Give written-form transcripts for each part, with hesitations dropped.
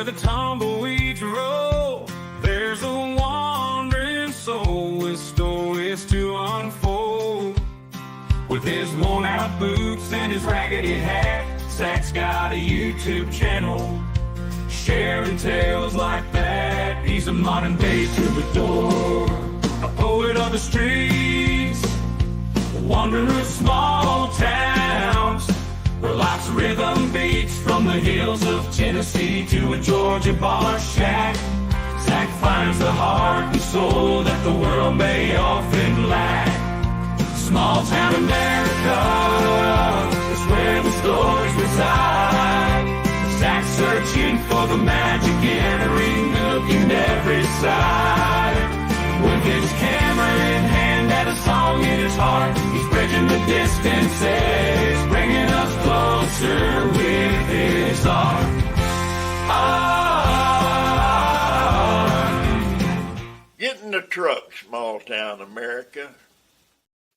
where the tumbleweeds roll, there's a wandering soul with stories to unfold. With his worn-out boots and his raggedy hat, Zach's got a YouTube channel, sharing tales like that. He's a modern-day troubadour, a poet of the streets, a wanderer of small towns, where life's rhythm beats from the hills of Tennessee to a Georgia bar shack. Zach finds the heart and soul that the world may often lack. Small town America is where the stories reside. Zach's searching for the magic in every nook and every side. With his camera in hand and a song in his heart, he's bridging the distances, bringing us closer with his art. Get in the truck, small town America.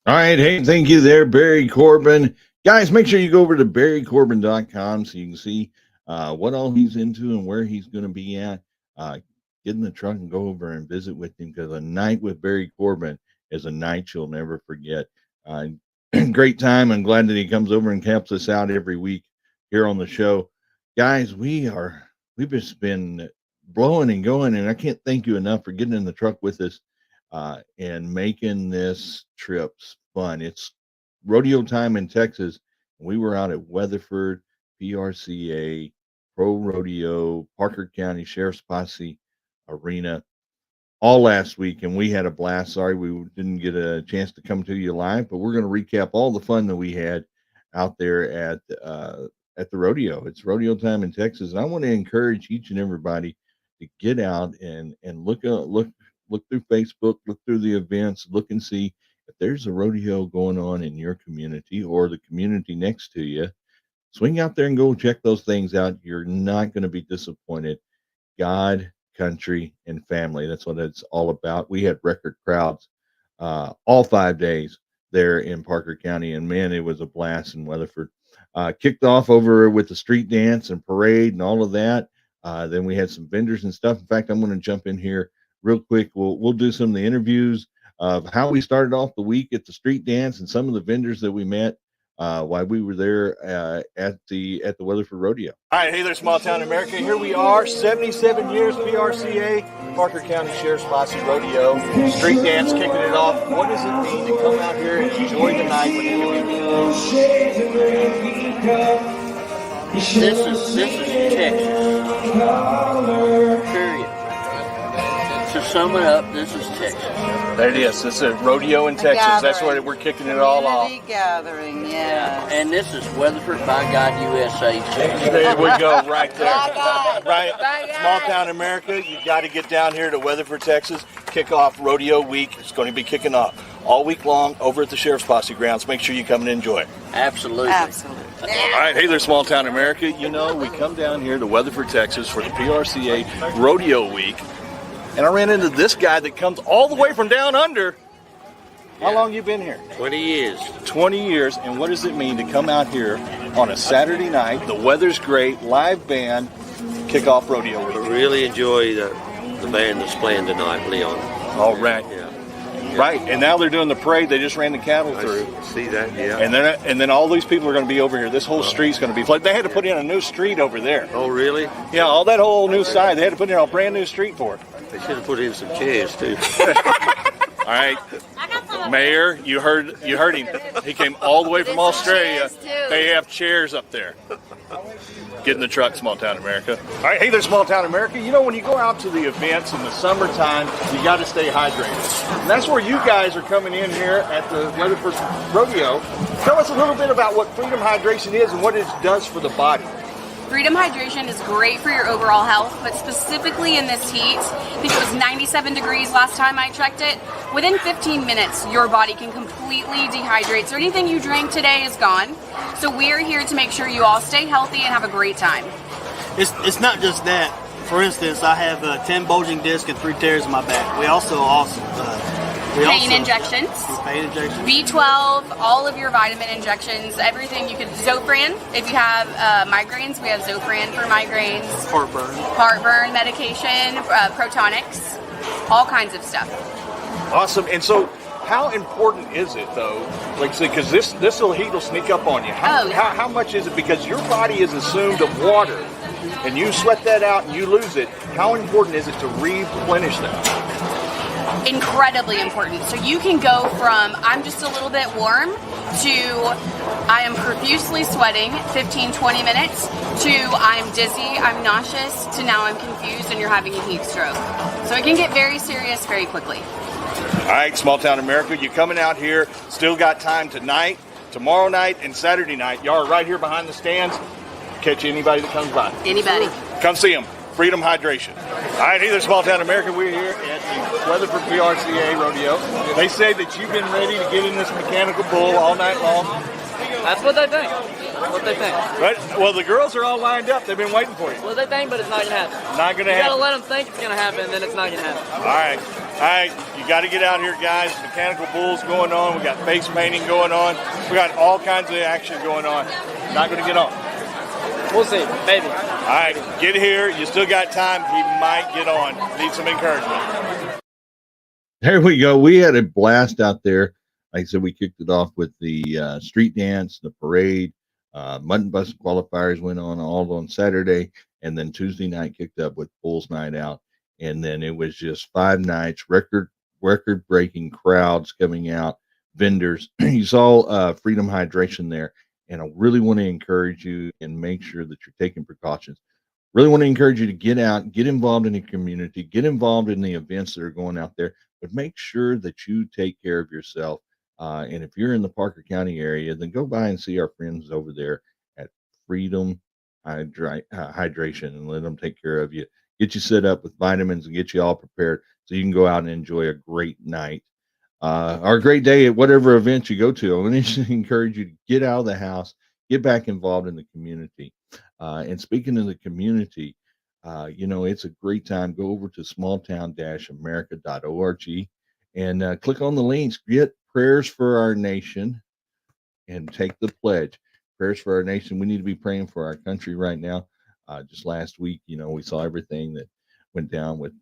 All right. Hey, thank you there, Barry Corbin. Guys, make sure you go over to barrycorbin.com so you can see what all he's into and where he's going to be at. Get in the truck and go over and visit with him, because a night with Barry Corbin is a night you'll never forget. Great time. I'm glad that he comes over and helps us out every week here on the show. Guys, we've just been blowing and going, and I can't thank you enough for getting in the truck with us and making this trip fun. It's rodeo time in Texas. We were out at Weatherford, PRCA, Pro Rodeo, Parker County Sheriff's Posse Arena all last week, and we had a blast. Sorry we didn't get a chance to come to you live, but we're going to recap all the fun that we had out there at the rodeo. It's rodeo time in Texas, and I want to encourage each and everybody to get out and look through Facebook, look through the events, look and see if there's a rodeo going on in your community or the community next to you. Swing out there and go check those things out. You're not going to be disappointed. God, country, and family. That's what it's all about. We had record crowds all 5 days there in Parker County, and man, it was a blast in Weatherford. Kicked off over with the street dance and parade and all of that. Then we had some vendors and stuff. In fact, I'm going to jump in here real quick. We'll do some of the interviews of how we started off the week at the street dance and some of the vendors that we met while we were there at the Weatherford Rodeo. All right, hey there, small town America. Here we are, 77 years PRCA, Parker County Sheriff's Posse Rodeo, street dance, kicking it off. What does it mean to come out here and enjoy the night with the community? This is Texas. Period. To sum it up, this is Texas. There it is. This is a rodeo in Texas. Gathering. That's where we're kicking it all off. Community gathering, yeah. And this is Weatherford, by God, USA. There we go, right there. Right, small town America. You got to get down here to Weatherford, Texas. Kick off rodeo week. It's going to be kicking off all week long over at the Sheriff's Posse grounds. Make sure you come and enjoy it. Absolutely. Absolutely. All right, hey there, small town America. You know, we come down here to Weatherford, Texas for the PRCA Rodeo Week, and I ran into this guy that comes all the way from down under. How long you been here? 20 years. 20 years, and what does it mean to come out here on a Saturday night? The weather's great, live band, kick off rodeo week. I really enjoy the band that's playing tonight, Leon. All right. Yeah. Right, and now they're doing the parade. They just ran the cattle through. I see that, yeah. And then all these people are going to be over here. This whole street's going to be flooded. They had to put in a new street over there. Oh, really? Yeah, all that whole new side. They had to put in a brand new street for it. They should have put in some chairs, too. All right, Mayor, you heard him. He came all the way from Australia. They have chairs up there. Get in the truck, small town America. All right, hey there, small town America. You know, when you go out to the events in the summertime, you got to stay hydrated. And that's where you guys are coming in here at the Weatherford Rodeo. Tell us a little bit about what Freedom Hydration is and what it does for the body. Freedom Hydration is great for your overall health, but specifically in this heat, I think it was 97 degrees last time I checked it. Within 15 minutes, your body can completely dehydrate. So anything you drank today is gone. So we are here to make sure you all stay healthy and have a great time. It's not just that. For instance, I have 10 bulging discs and 3 tears in my back. We also Pain injections. Pain injections. B12, all of your vitamin injections, everything you could. Zofran, if you have migraines, we have Zofran for migraines. Heartburn medication, Protonics, all kinds of stuff. Awesome. And so, how important is it though? Like, because this heat will sneak up on you. How much is it? Because your body is assumed of water, and you sweat that out and you lose it. How important is it to replenish that? Incredibly important. So you can go from I'm just a little bit warm to I am profusely sweating 15-20 minutes to I'm dizzy, I'm nauseous, to now I'm confused and you're having a heat stroke. So it can get very serious very quickly. All right, Small Town America, you're coming out here. Still got time tonight, tomorrow night, and Saturday night. Y'all are right here behind the stands. Catch anybody that comes by. Anybody. Come see them. Freedom Hydration. All right, hey there, Small Town America. We're here at the Weatherford PRCA Rodeo. They say that you've been ready to get in this mechanical bull all night long. That's what they think. That's what they think. Right? Well, the girls are all lined up. They've been waiting for you. Well, they think, but it's not going to happen. Not going to happen. You got to let them think it's going to happen, then it's not going to happen. All right. All right. You got to get out here, guys. Mechanical bulls going on. We got face painting going on. We got all kinds of action going on. Not going to get on. We'll see. Maybe. All right. Get here. You still got time. He might get on. Need some encouragement. There we go. We had a blast out there. Like I said, we kicked it off with the street dance, the parade, mutton bus qualifiers went on all on Saturday, and then Tuesday night kicked up with Bulls Night Out, and then it was just 5 nights, record-breaking crowds coming out, vendors. You saw Freedom Hydration there, and I really want to encourage you and make sure that you're taking precautions. Really want to encourage you to get out, get involved in the community, get involved in the events that are going out there, but make sure that you take care of yourself. And if you're in the Parker County area, then go by and see our friends over there at Freedom Hydration and let them take care of you, get you set up with vitamins and get you all prepared so you can go out and enjoy a great night or a great day at whatever event you go to. I want to encourage you to get out of the house, get back involved in the community. And speaking of the community, it's a great time. Go over to smalltown-america.org and click on the links. Get prayers for our nation and take the pledge. Prayers for our nation. We need to be praying for our country right now. Just last week, we saw everything that went down with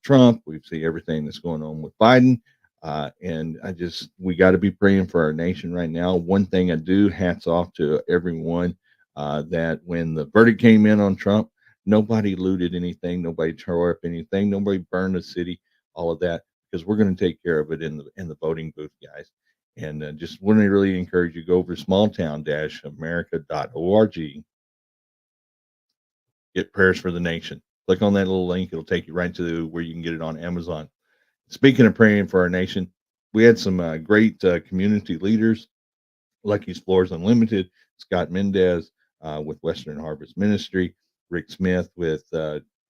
Trump. We see everything that's going on with Biden. And we got to be praying for our nation right now. One thing I do, hats off to everyone that when the verdict came in on Trump, nobody looted anything. Nobody tore up anything. Nobody burned the city, all of that. Because we're going to take care of it in the voting booth, guys. And just want to really encourage you to go over to smalltown-america.org. Get prayers for the nation. Click on that little link. It'll take you right to where you can get it on Amazon. Speaking of praying for our nation, we had some great community leaders. Lucky's Floors Unlimited, Scott Mendez with Western Harvest Ministry, Rick Smith with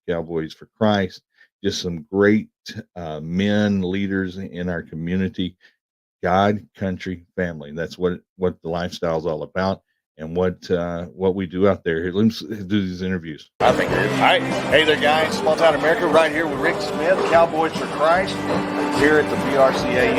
Cowboys for Christ. Just some great men, leaders in our community. God, country, family. That's what the lifestyle is all about, and what we do out there. Here, let's do these interviews. I think it is. All right. Hey there, guys. Small Town America right here with Rick Smith, Cowboys for Christ, here at the PRCA.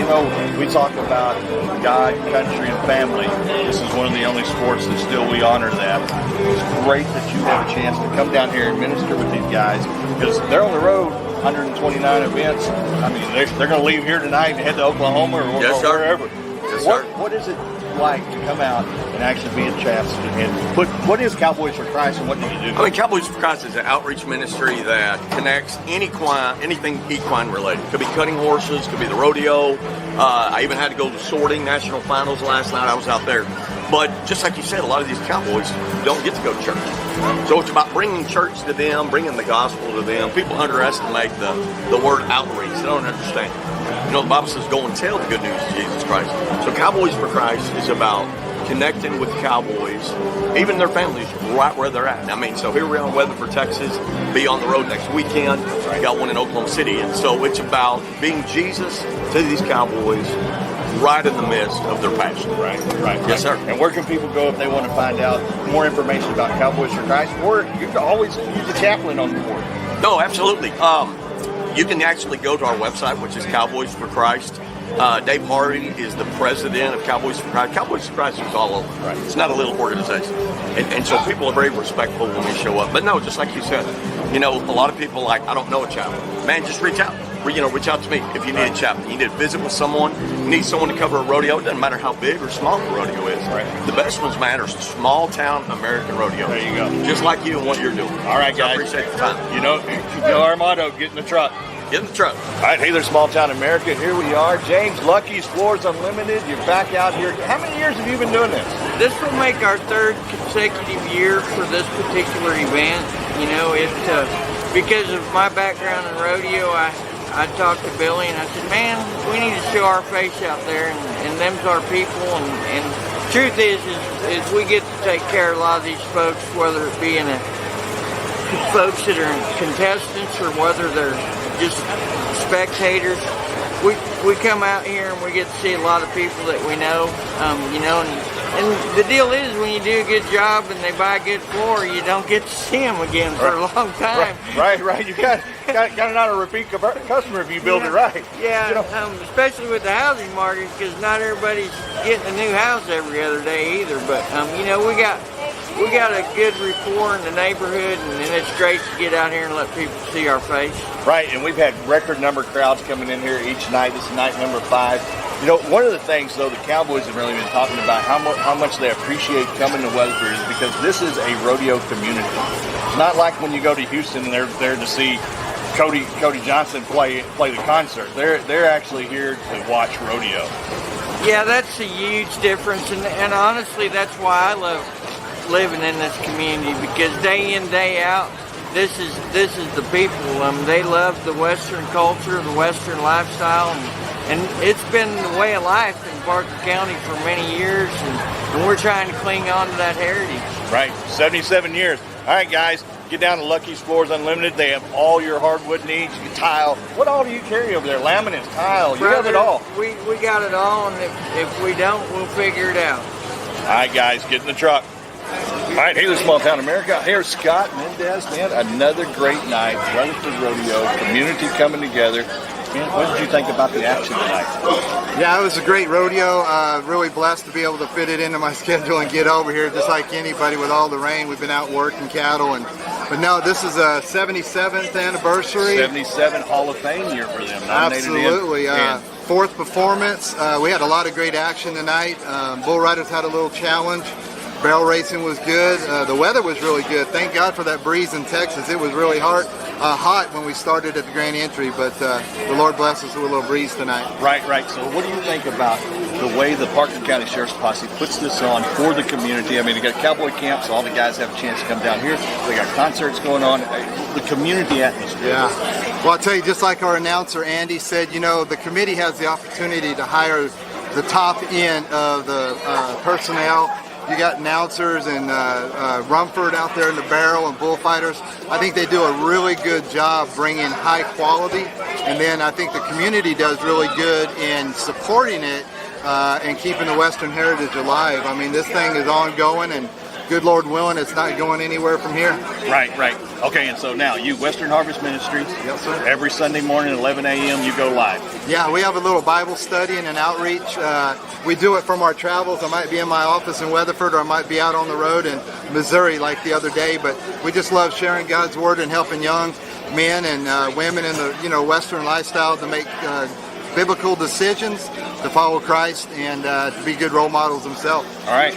We talk about God, country, and family. This is one of the only sports that still we honor that. It's great that you have a chance to come down here and minister with these guys, because they're on the road, 129 events. I mean, they're going to leave here tonight and head to Oklahoma or wherever. Yes, what is it like to come out and actually be a chance and what is Cowboys for Christ and what do you do? I mean, Cowboys for Christ is an outreach ministry that connects anything equine related. Could be cutting horses, could be the rodeo. I even had to go to sorting national finals last night. I was out there. But just like you said, a lot of these cowboys don't get to go to church. So it's about bringing church to them, bringing the gospel to them. People underestimate the word outreach. They don't understand. The Bible says go and tell the good news of Jesus Christ. So Cowboys for Christ is about connecting with cowboys, even their families, right where they're at. I mean, so here we are in Weatherford, Texas, be on the road next weekend. We got one in Oklahoma City. And so it's about being Jesus to these cowboys right in the midst of their passion. Right. Yes, sir. And where can people go if they want to find out more information about Cowboys for Christ? Or you can always use a chaplain on the board. No, absolutely. You can actually go to our website, which is Cowboys for Christ. Dave Hardy is the president of Cowboys for Christ. Cowboys for Christ is all over. Right. It's not a little organization. And so people are very respectful when we show up. But no, just like you said, a lot of people like, I don't know a chaplain. Man, just reach out. Reach out to me if you need a chaplain. You need to visit with someone. You need someone to cover a rodeo. It doesn't matter how big or small the rodeo is. Right. The best ones, man, are small town American rodeo. There you go. Just like you and what you're doing. All right, guys. I appreciate the time. You know our motto, get in the truck. Get in the truck. All right, hey there, small town America. Here we are. James Lucky's Floors Unlimited. You're back out here. How many years have you been doing this? This will make our third consecutive year for this particular event. Because of my background in rodeo, I talked to Billy and I said, man, we need to show our face out there, and them's our people. And truth is we get to take care of a lot of these folks, whether it be folks that are contestants or whether they're just spectators. We come out here and we get to see a lot of people that we know, and the deal is when you do a good job and they buy a good floor, you don't get to see them again for a long time. Right. You got not a repeat customer if you build it right. Yeah, especially with the housing market, because not everybody's getting a new house every other day either. But we got a good rapport in the neighborhood, and it's great to get out here and let people see our face. Right, and we've had record number crowds coming in here each night. This is night number 5. One of the things, though, the Cowboys have really been talking about how much they appreciate coming to Weatherford is because this is a rodeo community. It's not like when you go to Houston and they're there to see Cody Johnson play the concert. They're actually here to watch rodeo. Yeah, that's a huge difference, and honestly, that's why I love living in this community, because day in, day out, this is the people. They love the Western culture, the Western lifestyle, and it's been the way of life in Barker County for many years, and we're trying to cling on to that heritage. Right, 77 years. All right, guys, get down to Lucky's Floors Unlimited. They have all your hardwood needs. You can tile. What all do you carry over there? Laminates, tile. You have it all. We got it all, and if we don't, we'll figure it out. All right, guys, get in the truck. All right, hey there, small town America. Here's Scott Mendez, man. Another great night. Weatherford Rodeo, community coming together. Man, what did you think about the action tonight? Yeah, it was a great rodeo. Really blessed to be able to fit it into my schedule and get over here, just like anybody with all the rain. We've been out working cattle, but no, this is a 77th anniversary. 77 Hall of Fame year for them. Absolutely. Fourth performance. We had a lot of great action tonight. Bull Riders had a little challenge. Barrel racing was good. The weather was really good. Thank God for that breeze in Texas. It was really hot when we started at the Grand Entry, but the Lord bless us with a little breeze tonight. Right. So what do you think about the way the Parker County Sheriff's Posse puts this on for the community? I mean, they got cowboy camps, so all the guys have a chance to come down here. They got concerts going on. The community atmosphere. Yeah. Well, I'll tell you, just like our announcer Andy said, the committee has the opportunity to hire the top end of the personnel. You got announcers and Rumford out there in the barrel and bullfighters. I think they do a really good job bringing high quality, and then I think the community does really good in supporting it and keeping the Western heritage alive. I mean, this thing is ongoing, and good Lord willing, it's not going anywhere from here. Right. Okay, and so now you, Western Harvest Ministries. Yes, sir. Every Sunday morning at 11 a.m. you go live. Yeah, we have a little Bible study and an outreach. We do it from our travels. I might be in my office in Weatherford, or I might be out on the road in Missouri like the other day, but we just love sharing God's Word and helping young men and women in the Western lifestyle to make biblical decisions, to follow Christ, and to be good role models themselves. All right,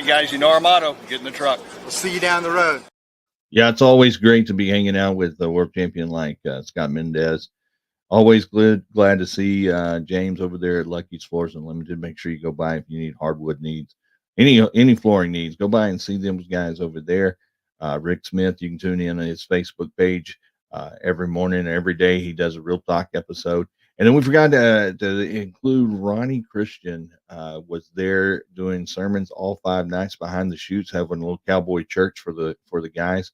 guys, our motto, get in the truck. We'll see you down the road. Yeah, it's always great to be hanging out with the world champion like Scott Mendez. Always glad to see James over there at Lucky's Floors Unlimited. Make sure you go by if you need hardwood needs, any flooring needs. Go by and see them guys over there. Rick Smith, you can tune in on his Facebook page every morning, every day. He does a Real Talk episode. And then we forgot to include Ronnie Christian was there doing sermons all 5 nights behind the chutes, having a little cowboy church for the guys.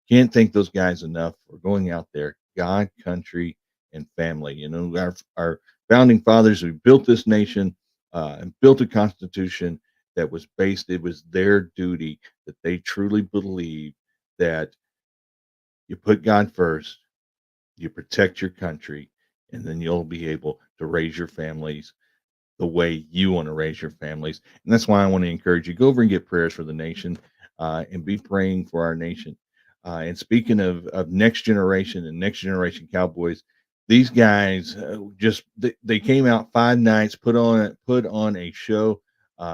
Can't thank those guys enough for going out there, God, country, and family. Our founding fathers who built this nation and built a constitution that was based, it was their duty, that they truly believe that you put God first, you protect your country, and then you'll be able to raise your families the way you want to raise your families. And that's why I want to encourage you, go over and get prayers for the nation, and be praying for our nation. And speaking of next generation and next generation Cowboys, these guys they came out 5 nights, put on a show.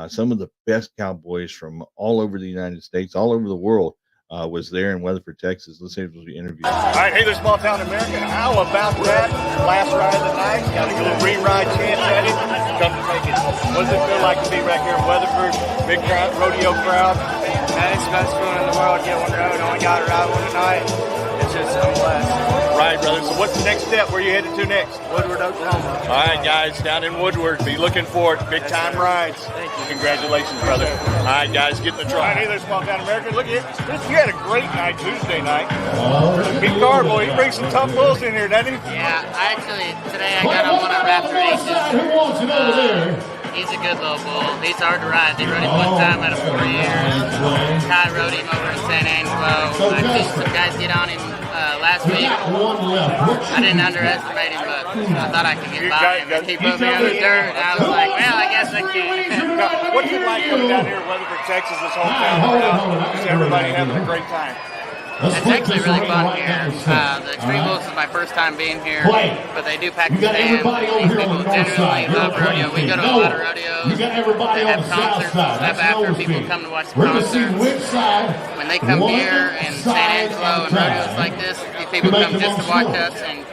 Some of the best Cowboys from all over the United States, all over the world, was there in Weatherford, Texas. Let's see if we interview. All right, hey there, small town America. How about that? Last ride of the night. Got a little re-ride chance at it. Come to take it. What does it feel like to be right here in Weatherford? Big crowd, rodeo crowd. Man, it's the best feeling in the world. Get one road. Only got to ride one tonight. It's just so blessed. Right, brother. So what's the next step? Where are you headed to next? Woodward, Oklahoma. All right, guys, down in Woodward. Be looking for it. Big time rides. Thank you. Congratulations, brother. All right, guys, get in the truck. All right, hey there, small town America. Look at this. You had a great night Tuesday night. Big car boy. He brings some tough bulls in here, doesn't he? Yeah, today I got him one of Raptor Aces. He's a good little bull. He's hard to ride. They rode him one time out of 4 years. Ty rode him over in San Angelo. I think some guys get on him last week. I didn't underestimate him, but I thought I could get by him. He put me on the dirt, and I was like, well, I guess I can. What's it like coming down here in Weatherford, Texas, this whole town? Is everybody having a great time? It's actually really fun here. The Extreme Bulls is my first time being here, but they do Pakistan. These people genuinely love rodeo. We go to a lot of rodeos. They have concerts and stuff after. People come to watch the concerts. When they come here in San Angelo and rodeos like this, these people come just to watch us and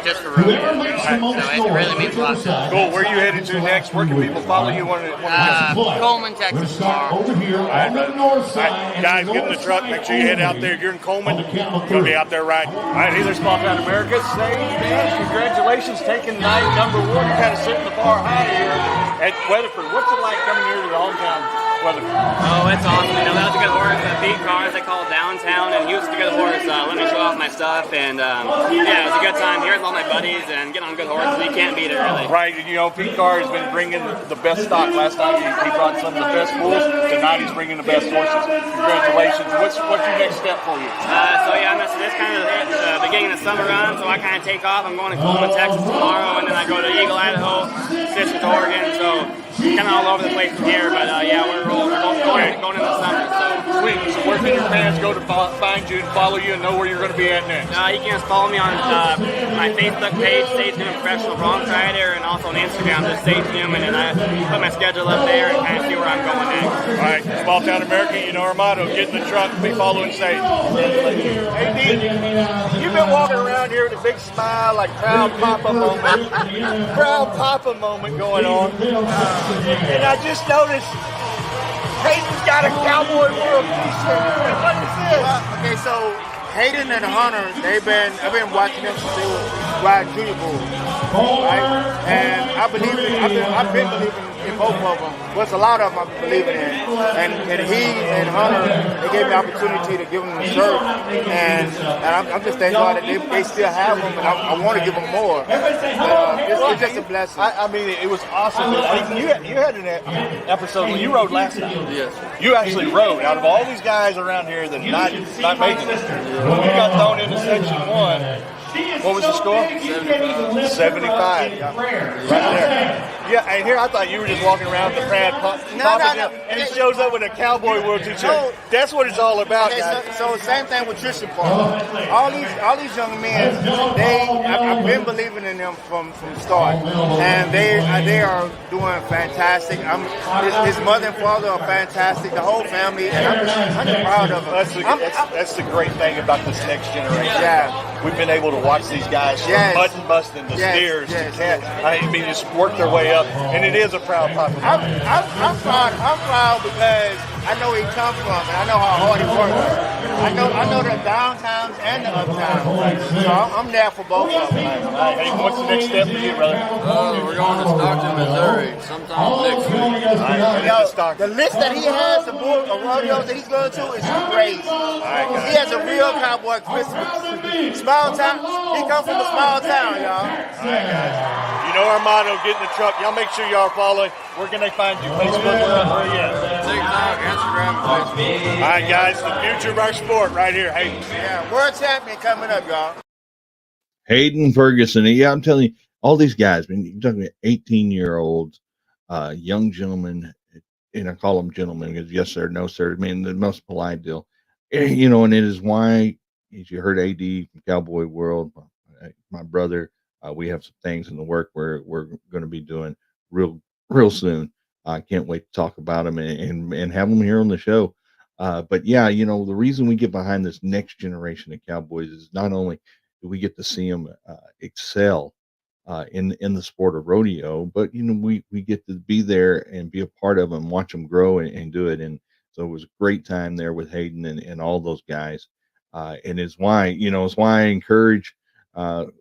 just for rodeo. So it really means a lot to us. Cool. Where are you headed to next? Where can people follow you? Coleman, Texas tomorrow. Guys, get in the truck. Make sure you head out there. If you're in Coleman, you're going to be out there riding. All right, hey there, small town America. Say, man, congratulations, taking night number 1. You're kind of setting the bar high here at Weatherford. What's it like coming here to the hometown Weatherford? Oh, it's awesome. That was a good horse. Beat cars, they call it downtown, and he was a good horse. Let me show off my stuff, and yeah, it was a good time here with all my buddies and getting on good horses. You can't beat it, really. Right, and Pete Carr has been bringing the best stock. Last night he brought some of the best bulls. Tonight he's bringing the best horses. Congratulations. What's your next step for you? So yeah, this kind of the beginning of the summer run, so I kind of take off. I'm going to Coleman, Texas tomorrow, and then I go to Eagle, Idaho, Citrus, Oregon, so kind of all over the place from here, but yeah, we're going into the summer. So sweet. So where can your fans go to find you and follow you and know where you're going to be at next? You can just follow me on my Facebook page, Sage Newman Professional Bronc Rider, and also on Instagram, just Sage Newman, and I put my schedule up there and kind of see where I'm going next. All right, small town America, our motto: get in the truck, be following Sage. Hey, Dean, you've been walking around here with a big smile, like proud papa moment going on. And I just noticed Hayden's got a Cowboy World t-shirt. What is this? Okay, so Hayden and Hunter, I've been watching them since they were riding junior bulls, right? And I've been believing in both of them. What's a lot of them I'm believing in. And he and Hunter, they gave me the opportunity to give them the shirt. And I'm just thank God that they still have them, and I want to give them more. It's just a blessing. I mean, it was awesome. You had an episode when you rode last time. Yes. You actually rode. Out of all these guys around here that not making it, when you got thrown into section 1, what was the score? 75. Yeah. Right there. Yeah, and here I thought you were just walking around with the Brad Papa, and he shows up with a Cowboy World t-shirt. No. That's what it's all about, guys. So same thing with Tristan Parker. All these young men, I've been believing in them from the start, and they are doing fantastic. His mother and father are fantastic. The whole family, and I'm just proud of them. That's the great thing about this next generation. Yeah, we've been able to watch these guys from button busting the steers to cat. I mean, just work their way up, and it is a proud papa. I'm proud because I know where he comes from, and I know how hard he works. I know the downtowns and the uptowns, so I'm there for both of them. Hey, what's the next step for you, brother? We're going to Stockton, Missouri, sometime next week. The list that he has of rodeos that he's going to is crazy. He has a real cowboy Christmas. Small town. He comes from a small town, y'all. All right, guys. Our motto: get in the truck. Y'all make sure y'all following. Where can they find you? Facebook, where at? TikTok, Instagram, Facebook. All right, guys. The future of our sport right here. Hey. Yeah, world champion coming up, y'all. Hayden Ferguson. Yeah, I'm telling you, all these guys, you're talking about 18-year-olds, young gentleman, and I call them gentlemen because yes sir, no sir. I mean the most polite deal, you know, and it is why, as you heard AD from Cowboy World, my brother, we have some things in the work where we're going to be doing real soon. I can't wait to talk about them and have them here on the show. But yeah, you know, the reason we get behind this next generation of Cowboys is not only do we get to see them excel in the sport of rodeo, but you know, we get to be there and be a part of them, watch them grow and do it. And so it was a great time there with Hayden and all those guys. And it's why, you know, it's why I encourage to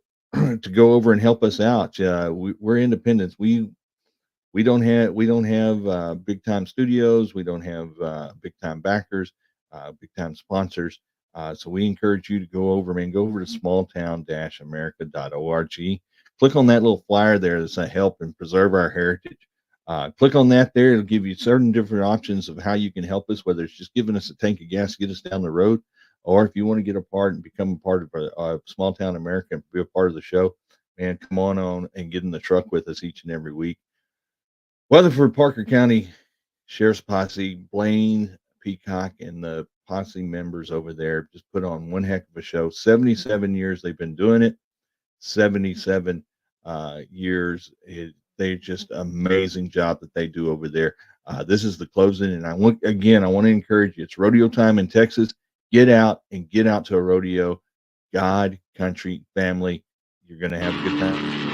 go over and help us out. We're independents. We don't have big time studios. We don't have big time backers, big time sponsors. So we encourage you to go over, man. Go over to smalltown-america.org. Click on that little flyer there that's a help and preserve our heritage. Click on that there. It'll give you certain different options of how you can help us, whether it's just giving us a tank of gas to get us down the road, or if you want to get a part and become a part of Small Town America and be a part of the show, man, come on and get in the truck with us each and every week. Weatherford, Parker County Sheriff's Posse, Blaine, Peacock, and the Posse members over there just put on one heck of a show. 77 years they've been doing it. 77 years. They just amazing job that they do over there. This is the closing, and I want to encourage you. It's rodeo time in Texas. Get out to a rodeo. God, country, family. You're going to have a good time.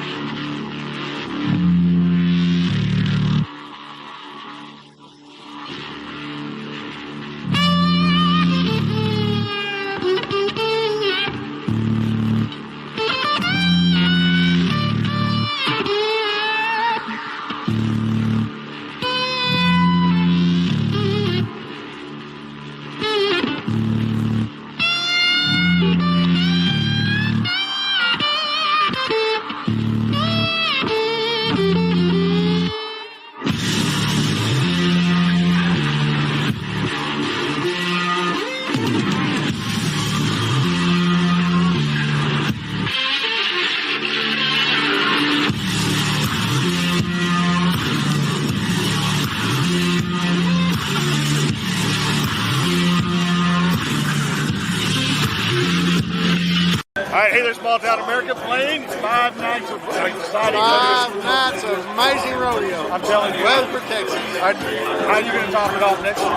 All right, hey there, Small Town America. Blaine, 5 nights of exciting. 5 nights of amazing rodeo. I'm telling you. Weatherford, Texas. How are you going to top it off next year?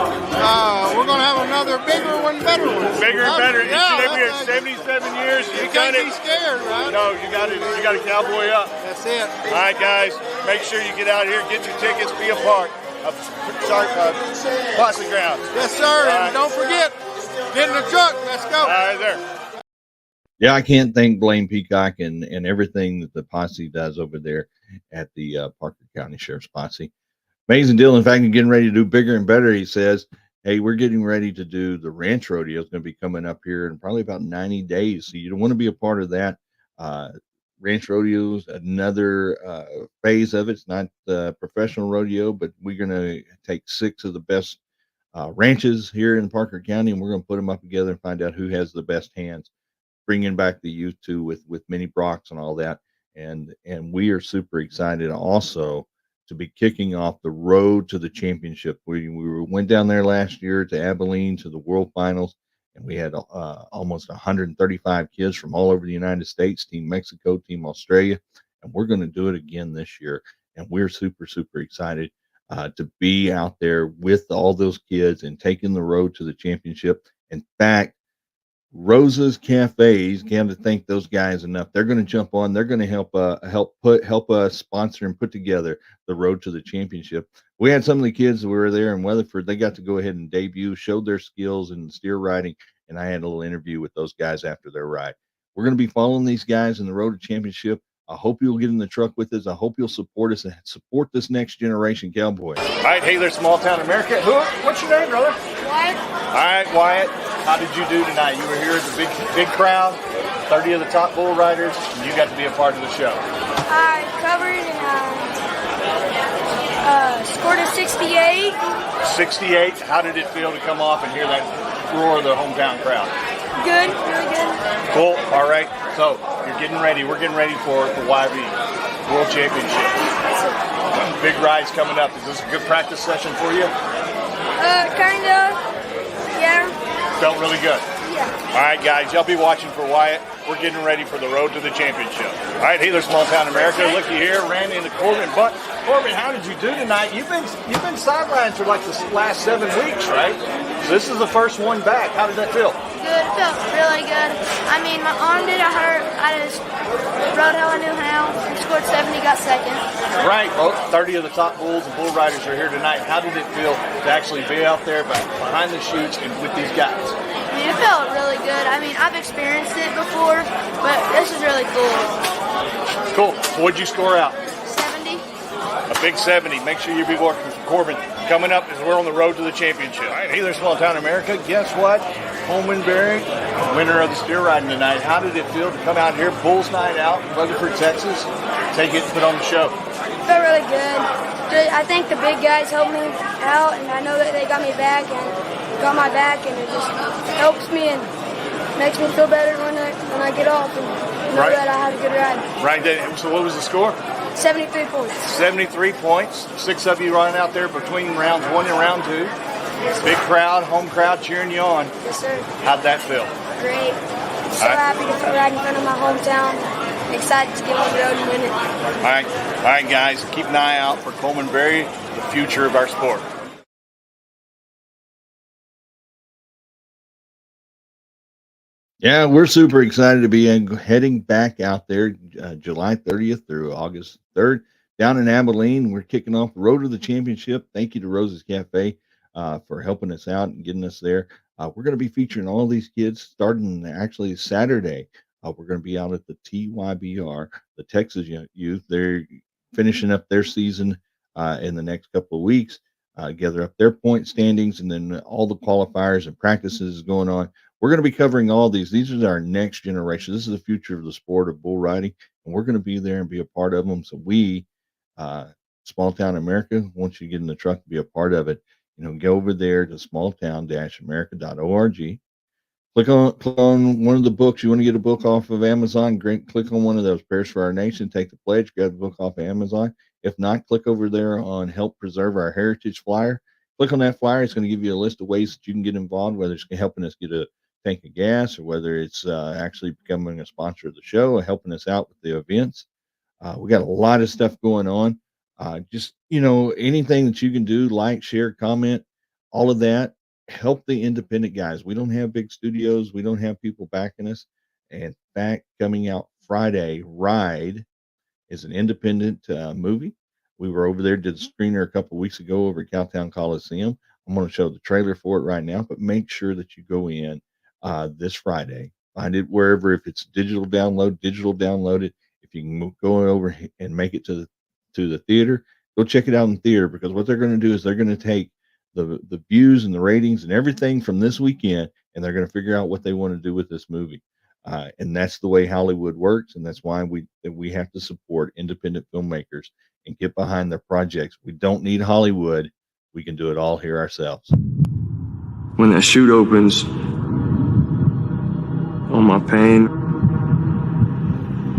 We're going to have another bigger one, better one. Bigger and better. Yeah, We're 77 years. You can't be scared, right? No, you got to cowboy up. That's it. All right, guys, make sure you get out here, get your tickets, be a part of Posse Grounds. Yes, sir. And don't forget, get in the truck. Let's go. All right, there. Yeah, I can't thank Blaine Peacock and everything that the Posse does over there at the Parker County Sheriff's Posse. Amazing deal. In fact, I'm getting ready to do bigger and better. He says, hey, we're getting ready to do the ranch rodeo. It's going to be coming up here in probably about 90 days. So you don't want to be a part of that. Ranch rodeos, another phase of it. It's not professional rodeo, but we're going to take 6 of the best ranches here in Parker County, and we're going to put them up together and find out who has the best hands. Bringing back the youth too with Minnie Brock's and all that, and we are super excited also to be kicking off the road to the championship. We went down there last year to Abilene to the World Finals, and we had almost 135 kids from all over the United States, Team Mexico, Team Australia, and we're going to do it again this year. And we're super excited to be out there with all those kids and taking the road to the championship. In fact, Rosa's Cafes, can't thank those guys enough. They're going to jump on. They're going to help us sponsor and put together the road to the championship. We had some of the kids that were there in Weatherford. They got to go ahead and debut, showed their skills in steer riding, and I had a little interview with those guys after their ride. We're going to be following these guys in the road to championship. I hope you'll get in the truck with us. I hope you'll support us and support this next generation Cowboy. All right, hey there, Small Town America. What's your name, brother? Wyatt. All right, Wyatt. How did you do tonight? You were here at the big crowd, 30 of the top bull riders, and you got to be a part of the show. I covered and scored a 68. 68. How did it feel to come off and hear that roar of the hometown crowd? Good, really good. Cool. All right. So you're getting ready. We're getting ready for the YV. World Championship. Big rides coming up. Is this a good practice session for you? Kinda. Yeah. Felt really good. Yeah. All right, guys, y'all be watching for Wyatt. We're getting ready for the road to the championship. All right, hey there, Small Town America. Looky here, ran into Corbin. But Corbin, how did you do tonight? You've been sidelined for like the last 7 weeks, right? So this is the first one back. How did that feel? Good. It felt really good. I mean, my arm didn't hurt. I just rode how I knew how. Scored 70, got second. Right. Well, 30 of the top bulls and bull riders are here tonight. How did it feel to actually be out there behind the chutes and with these guys? I mean, it felt really good. I mean, I've experienced it before, but this is really cool. Cool. So what'd you score out? 70. A big 70. Make sure you be working for Corbin. Coming up as we're on the road to the championship. All right, hey there, Small Town America. Guess what? Coleman Berry, winner of the steer riding tonight. How did it feel to come out here, Bulls Night Out, Weatherford, Texas, take it and put on the show? It felt really good. I think the big guys helped me out, and I know that they got me back and got my back, and it just helps me and makes me feel better when I get off and know that I had a good ride. Right. So what was the score? 73 points. 73 points. 6 of you running out there between rounds 1 and round 2. Big crowd, home crowd cheering you on. Yes, sir. How'd that feel? Great. I'm so happy to ride in front of my hometown. Excited to get on the road and win it. All right, guys. Keep an eye out for Coleman Berry, the future of our sport. Yeah, we're super excited to be heading back out there July 30th through August 3rd down in Abilene. We're kicking off the road to the championship. Thank you to Rose's Cafe for helping us out and getting us there. We're going to be featuring all these kids starting actually Saturday. We're going to be out at the TYBR, the Texas Youth. They're finishing up their season in the next couple of weeks, gather up their point standings, and then all the qualifiers and practices going on. We're going to be covering all these. These are our next generation. This is the future of the sport of bull riding, and we're going to be there and be a part of them. So we, Small Town America, want you to get in the truck and be a part of it. Go over there to smalltown-america.org. Click on one of the books. You want to get a book off of Amazon? Great. Click on one of those Prayers for Our Nation. Take the pledge. Grab the book off of Amazon. If not, click over there on Help Preserve Our Heritage flyer. Click on that flyer. It's going to give you a list of ways that you can get involved, whether it's helping us get a tank of gas or whether it's actually becoming a sponsor of the show or helping us out with the events. We got a lot of stuff going on. Just anything that you can do, like, share, comment, all of that, help the independent guys. We don't have big studios. We don't have people backing us. In fact, coming out Friday, Ride is an independent movie. We were over there, did a screener a couple of weeks ago over at Cowtown Coliseum. I'm going to show the trailer for it right now, but make sure that you go in this Friday. Find it wherever. If it's digital download it. If you can go over and make it to the theater, go check it out in theater, because what they're going to do is they're going to take the views and the ratings and everything from this weekend, and they're going to figure out what they want to do with this movie. And that's the way Hollywood works, and that's why we have to support independent filmmakers and get behind their projects. We don't need Hollywood. We can do it all here ourselves. When that chute opens, all my pain,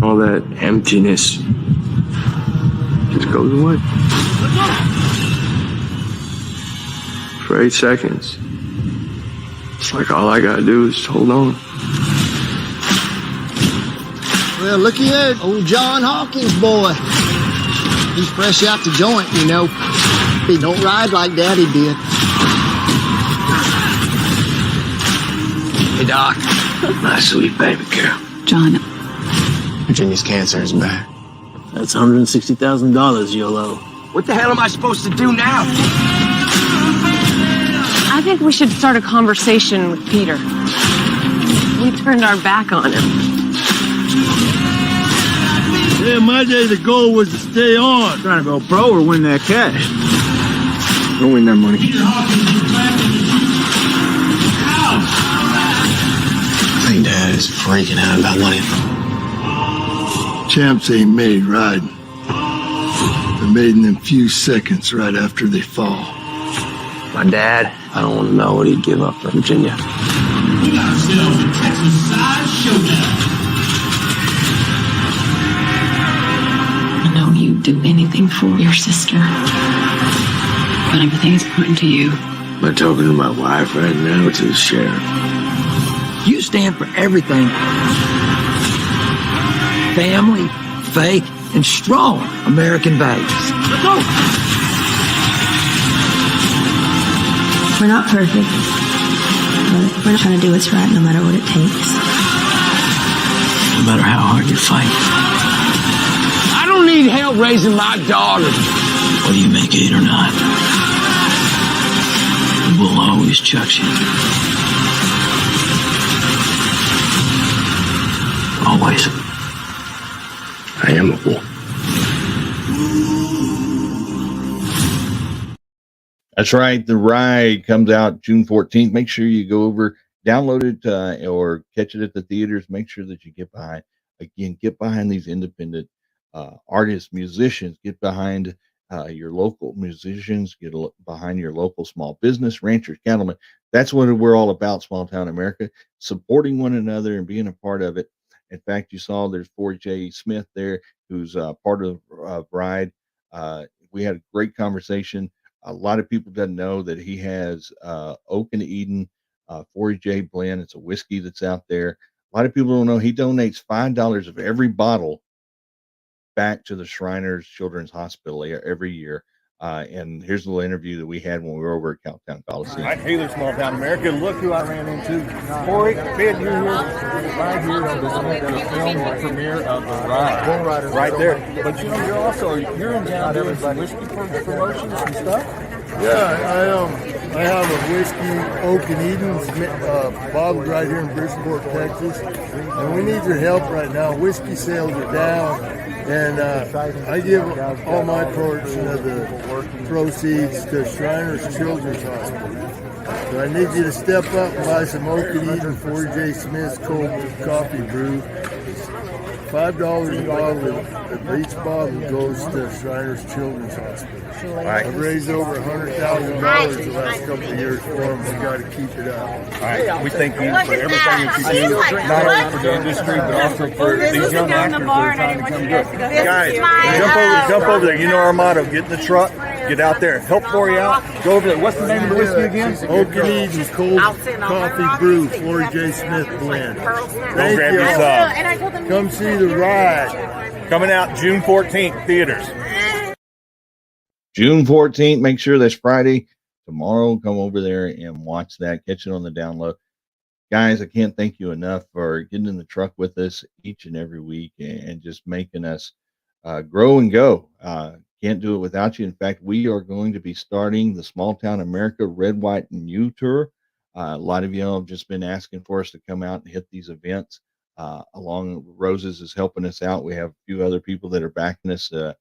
all that emptiness just goes away. For 8 seconds. It's like all I gotta do is hold on. Well, looky here, old John Hawkins boy. He's fresh out the joint, He don't ride like Daddy did. Hey, Doc. My sweet baby girl. John. Virginia's cancer is back. That's $160,000 you'll owe. What the hell am I supposed to do now? I think we should start a conversation with Peter. We turned our back on him. Yeah, in my day, the goal was to stay on. Trying to go pro or win that cash? Don't win that money. I think Dad is freaking out about money. Champs ain't made riding. They're made in them few seconds right after they fall. My dad, I don't want to know what he'd give up for Virginia. We got ourselves a Texas size showdown. I know do anything for your sister. But everything is pointing to you. I'm talking to my wife right now, to the sheriff. You stand for everything. Family, faith, and strong American values. Let's go. We're not perfect, but we're trying to do what's right no matter what it takes. No matter how hard you fight. I don't need help raising my daughter. Whether you make it or not, the bull always chucks you. Always. I am a bull. That's right. The ride comes out June 14th. Make sure you go over, download it, or catch it at the theaters. Make sure that you get behind these independent artists, musicians. Get behind your local musicians. Get behind your local small business, ranchers, cattlemen. That's what we're all about, Small Town America, supporting one another and being a part of it. In fact, you saw there's 4J Smith there, who's part of Ride. We had a great conversation. A lot of people doesn't know that he has Oak and Eden 4J blend. It's a whiskey that's out there. A lot of people don't know he donates $5 of every bottle back to the Shriners Children's Hospital every year. And here's a little interview that we had when we were over at Cowtown Coliseum. Right, hey there, Small Town America. Look who I ran into. Corey, Ben, you're here right here on the film premiere of the Ride. Right there. But you know, you're in town doing some whiskey promotions and stuff? Yeah, I have a whiskey, Oak and Eden, bottled right here in Bridgeport, Texas. And we need your help right now. Whiskey sales are down. And I give all my portion of the proceeds to Shriners Children's Hospital. So I need you to step up and buy some Oak and Eden 4J Smith's cold coffee brew. $5 a bottle. Each bottle goes to Shriners Children's Hospital. Right. I've raised over $100,000 the last couple of years for them. We got to keep it up. All right. We thank you for everything that you do, not only for the industry, but also for these young actors that are trying to come good. Guys, jump over there. You know our motto, get in the truck, get out there, help Corey out. Go over there. What's the name of the whiskey again? Oak and Eden's cold coffee brew, 4J Smith blend. Go grab your sub. Come see the Ride. Coming out June 14th, theaters. June 14th. Make sure that's Friday. Tomorrow, come over there and watch that. Catch it on the download. Guys, I can't thank you enough for getting in the truck with us each and every week and just making us grow and go. Can't do it without you. In fact, we are going to be starting the Small Town America Red, White, and You Tour. A lot of y'all have just been asking for us to come out and hit these events. Along Roses is helping us out. We have a few other people that are backing us to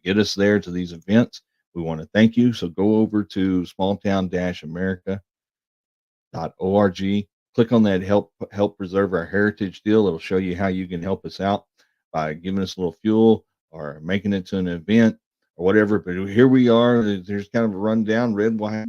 get us there to these events. We want to thank you. So go over to smalltown-america.org. Click on that help preserve our heritage deal. It'll show you how you can help us out by giving us a little fuel or making it to an event or whatever. But here we are. There's kind of a rundown, Red, White,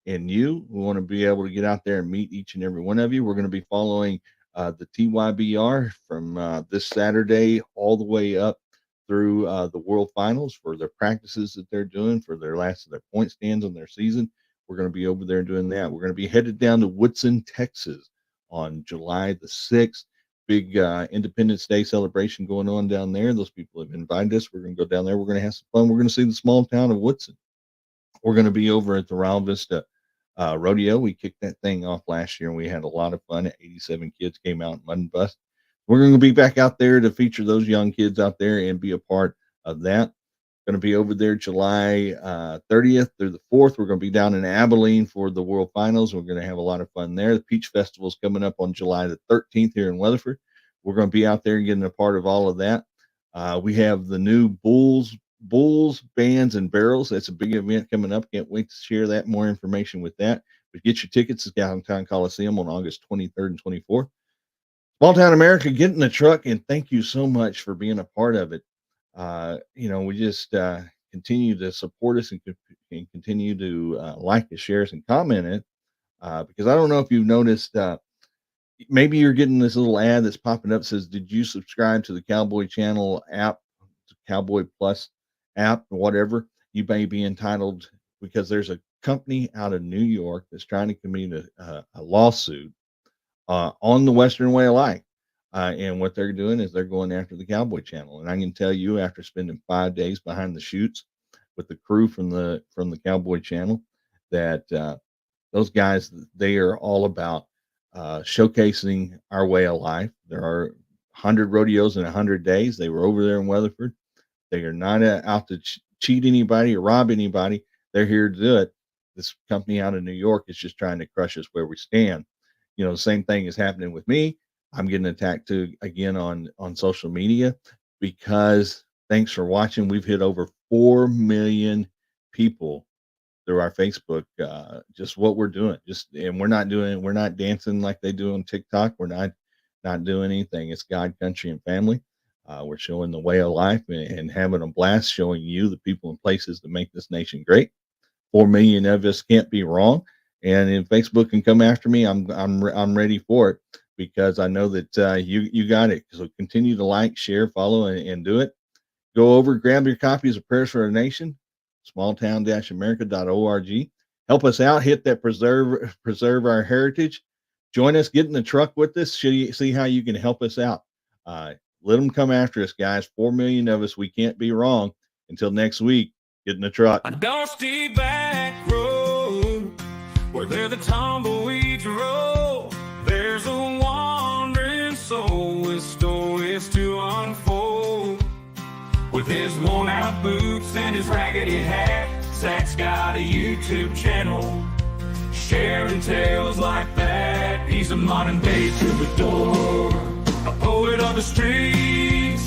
and You. We want to be able to get out there and meet each and every one of you. We're going to be following the TYBR from this Saturday all the way up through the World Finals for their practices that they're doing for their last of their point stands on their season. We're going to be over there doing that. We're going to be headed down to Woodson, Texas on July the 6th. Big Independence Day celebration going on down there. Those people have invited us. We're going to go down there. We're going to have some fun. We're going to see the small town of Woodson. We're going to be over at the Rio Vista Rodeo. We kicked that thing off last year and we had a lot of fun. 87 kids came out in Mud and Bus. We're going to be back out there to feature those young kids out there and be a part of that. Going to be over there July 30th through the 4th. We're going to be down in Abilene for the World Finals. We're going to have a lot of fun there. The Peach Festival is coming up on July the 13th here in Weatherford. We're going to be out there and getting a part of all of that. We have the new Bulls, Bands, and Barrels. That's a big event coming up. Can't wait to share that. More information with that. But get your tickets at Downtown Coliseum on August 23rd and 24th. Small Town America, get in the truck, and thank you so much for being a part of it. We just continue to support us and continue to like us, share us, and comment it. Because I don't know if you've noticed, maybe you're getting this little ad that's popping up that says, did you subscribe to the Cowboy Channel app, Cowboy Plus app or whatever, you may be entitled, because there's a company out of New York that's trying to commit a lawsuit on the Western Way of Life. And what they're doing is they're going after the Cowboy Channel. And I can tell you, after spending 5 days behind the shoots with the crew from the Cowboy Channel, that those guys, they are all about showcasing our way of life. There are 100 rodeos in 100 days. They were over there in Weatherford. They are not out to cheat anybody or rob anybody. They're here to do it. This company out of New York is just trying to crush us where we stand. You know, the same thing is happening with me. I'm getting attacked too again on social media, because thanks for watching. We've hit over 4 million people through our Facebook, just what we're doing. And we're not dancing like they do on TikTok. We're not doing anything. It's God, country, and family. We're showing the way of life and having a blast, showing you the people and places that make this nation great. 4 million of us can't be wrong. And if Facebook can come after me, I'm ready for it, because I know that you got it. So continue to like, share, follow, and do it. Go over, grab your copies of Prayers for Our Nation, smalltown-america.org. Help us out. Hit that preserve our heritage. Join us. Get in the truck with us. See how you can help us out. Let them come after us, guys. 4 million of us. We can't be wrong. Until next week, get in the truck. A dusty back road where the tumbleweeds roll. There's a wandering soul with stories to unfold. With his worn-out boots and his raggedy hat, Zach's got a YouTube channel sharing tales like that. He's a modern-day troubadour, a poet of the streets,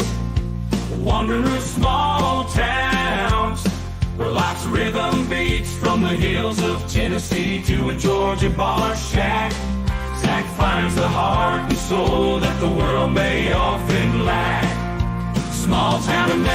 a wanderer of small towns, where life's rhythm beats from the hills of Tennessee to a Georgia bar shack. Zach finds the heart and soul that the world may often lack. Small town America.